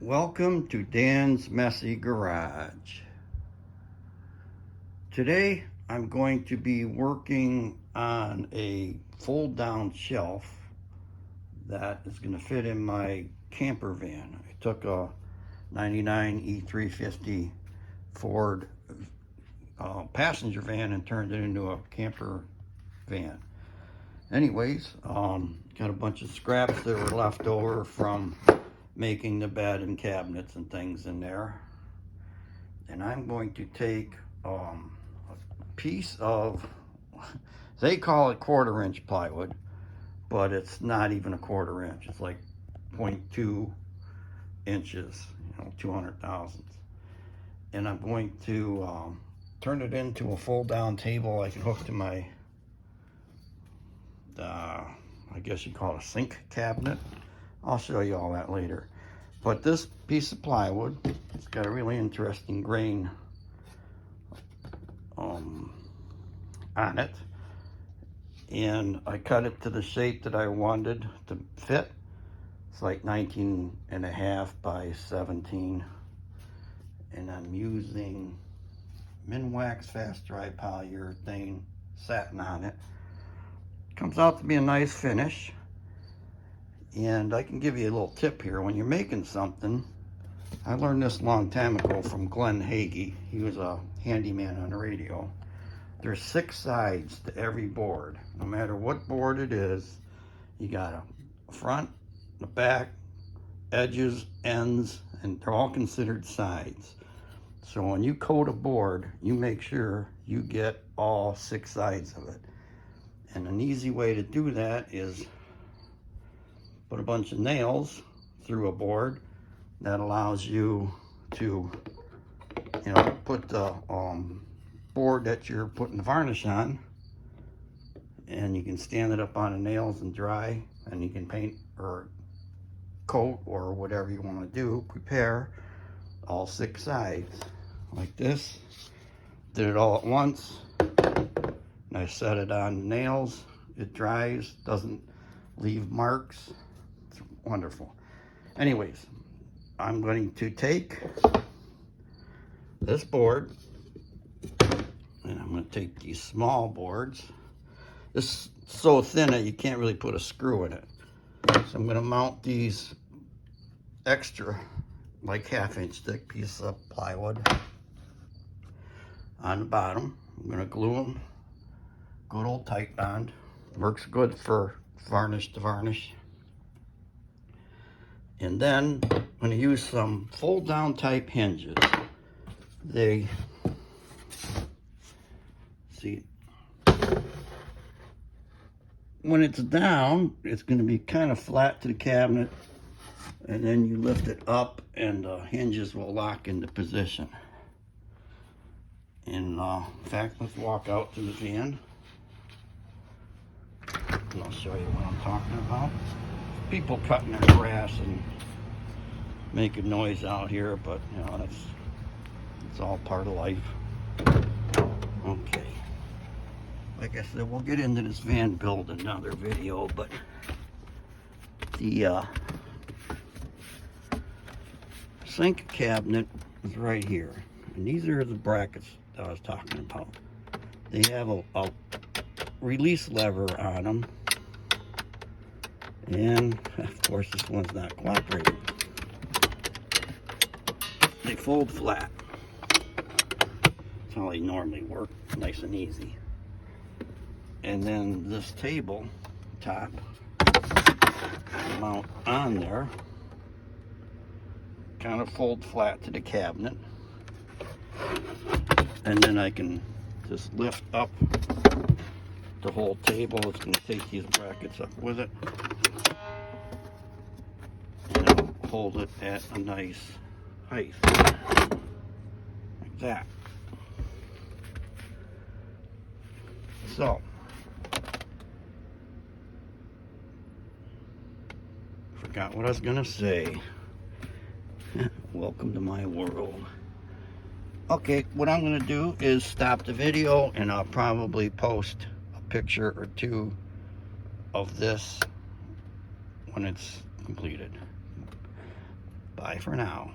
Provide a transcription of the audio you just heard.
Welcome to Dan's Messy Garage. Today I'm going to be working on a fold down shelf that is going to fit in my camper van. I took a 99 E350 Ford passenger van and turned it into a camper van. Anyways, got a bunch of scraps that were left over from making the bed and cabinets and things in there, and I'm going to take a piece of, they call it 1/4 inch plywood, but it's not even a 1/4 inch. It's like 0.2 inches, 200 thousandths. And I'm going to turn it into a fold down table I can hook to my I guess you call it a sink cabinet. I'll show you all that later. But this piece of plywood, it's got a really interesting grain on it. And I cut it to the shape that I wanted to fit. It's like 19.5 by 17. And I'm using Minwax fast dry polyurethane satin on it. Comes out to be a nice finish. And I can give you a little tip here. When you're making something, I learned this a long time ago from Glenn Hagee. He was a handyman on the radio. There's 6 sides to every board. No matter what board it is, you got a front, the back, edges, ends, and they're all considered sides. So when you coat a board, you make sure you get all 6 sides of it. And an easy way to do that is put a bunch of nails through a board. That allows you to, put the board that you're putting the varnish on, and you can stand it up on the nails and dry, and you can paint or coat or whatever you want to do, prepare all 6 sides like this. Did it all at once, and I set it on nails. It dries, doesn't leave marks. It's wonderful. Anyways, I'm going to take this board, and I'm going to take these small boards. This is so thin that you can't really put a screw in it. So I'm going to mount these extra, like 1/2 inch thick piece of plywood on the bottom. I'm going to glue them. Good old tight bond. Works good for varnish to varnish. And then I'm going to use some fold down type hinges. They, see, when it's down, it's going to be kind of flat to the cabinet, and then you lift it up and the hinges will lock into position. And in fact, let's walk out to the van and I'll show you what I'm talking about. People cutting their grass and making noise out here, but it's all part of life. Okay, like I said, we'll get into this van build in another video, but the sink cabinet is right here, and these are the brackets that I was talking about. They have a release lever on them, and of course this one's not cooperating. They fold flat. That's how they normally work, nice and easy. And then this table top mount on there, kind of fold flat to the cabinet, and then I can just lift up the whole table. It's going to take these brackets up with it, and it'll hold it at a nice height, like that. So, forgot what I was going to say. Welcome to my world. Okay, what I'm going to do is stop the video, and I'll probably post a picture or two of this when it's completed. Bye for now.